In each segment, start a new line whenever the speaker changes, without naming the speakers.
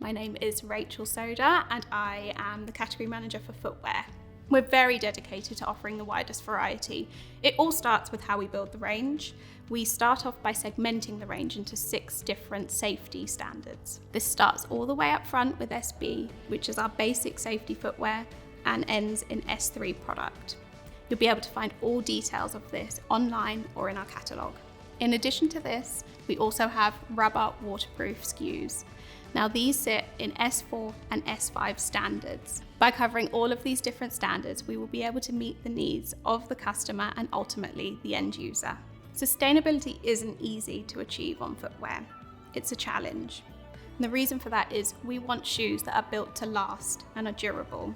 My name is Rachel Sodah and I am the category manager for footwear. We're very dedicated to offering the widest variety. It all starts with how we build the range. We start off by segmenting the range into 6 different safety standards. This starts all the way up front with SB, which is our basic safety footwear, and ends in S3 product. You'll be able to find all details of this online or in our catalogue. In addition to this, we also have rubber waterproof SKUs. Now these sit in S4 and S5 standards. By covering all of these different standards, we will be able to meet the needs of the customer and ultimately the end user. Sustainability isn't easy to achieve on footwear. It's a challenge. And the reason for that is we want shoes that are built to last and are durable.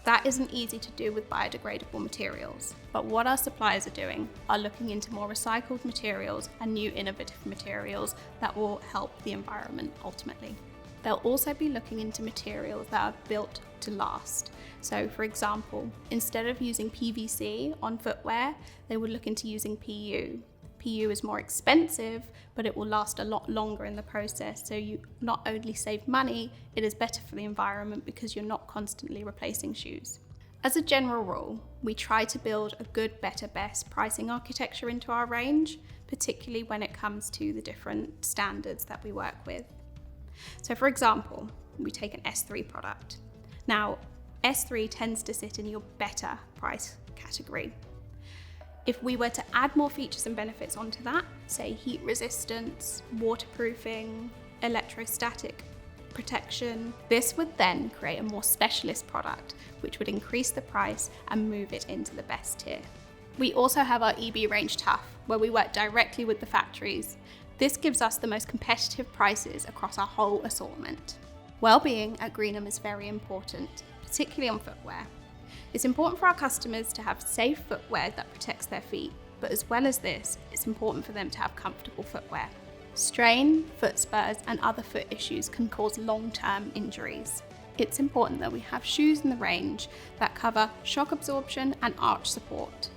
That isn't easy to do with biodegradable materials, but what our suppliers are doing are looking into more recycled materials and new innovative materials that will help the environment ultimately. They'll also be looking into materials that are built to last. So for example, instead of using PVC on footwear, they would look into using PU. PU is more expensive, but it will last a lot longer in the process. So you not only save money, it is better for the environment because you're not constantly replacing shoes. As a general rule, we try to build a good, better, best pricing architecture into our range, particularly when it comes to the different standards that we work with. So for example, we take an S3 product. Now, S3 tends to sit in your better price category. If we were to add more features and benefits onto that, say heat resistance, waterproofing, electrostatic protection, this would then create a more specialist product, which would increase the price and move it into the best tier. We also have our EB range Tough, where we work directly with the factories. This gives us the most competitive prices across our whole assortment. Wellbeing at Greenham is very important, particularly on footwear. It's important for our customers to have safe footwear that protects their feet, but as well as this, it's important for them to have comfortable footwear. Strain, foot spurs, and other foot issues can cause long-term injuries. It's important that we have shoes in the range that cover shock absorption and arch support.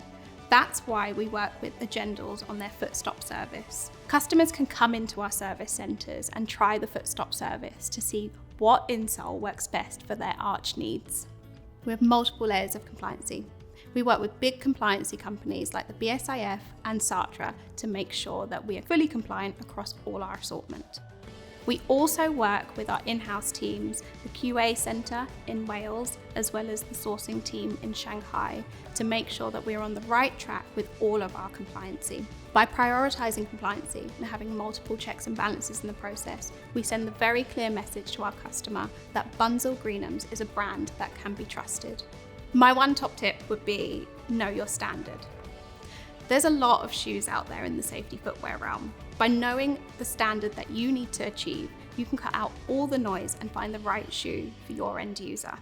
That's why we work with Agendals on their foot stop service. Customers can come into our service centres and try the foot stop service to see what insole works best for their arch needs. We have multiple layers of compliancy. We work with big compliancy companies like the BSIF and SATRA to make sure that we are fully compliant across all our assortment. We also work with our in-house teams, the QA Centre in Wales, as well as the sourcing team in Shanghai, to make sure that we're on the right track with all of our compliancy. By prioritising compliancy and having multiple checks and balances in the process, we send the very clear message to our customer that Bunzl Greenhams is a brand that can be trusted. My one top tip would be know your standard. There's a lot of shoes out there in the safety footwear realm. By knowing the standard that you need to achieve, you can cut out all the noise and find the right shoe for your end user.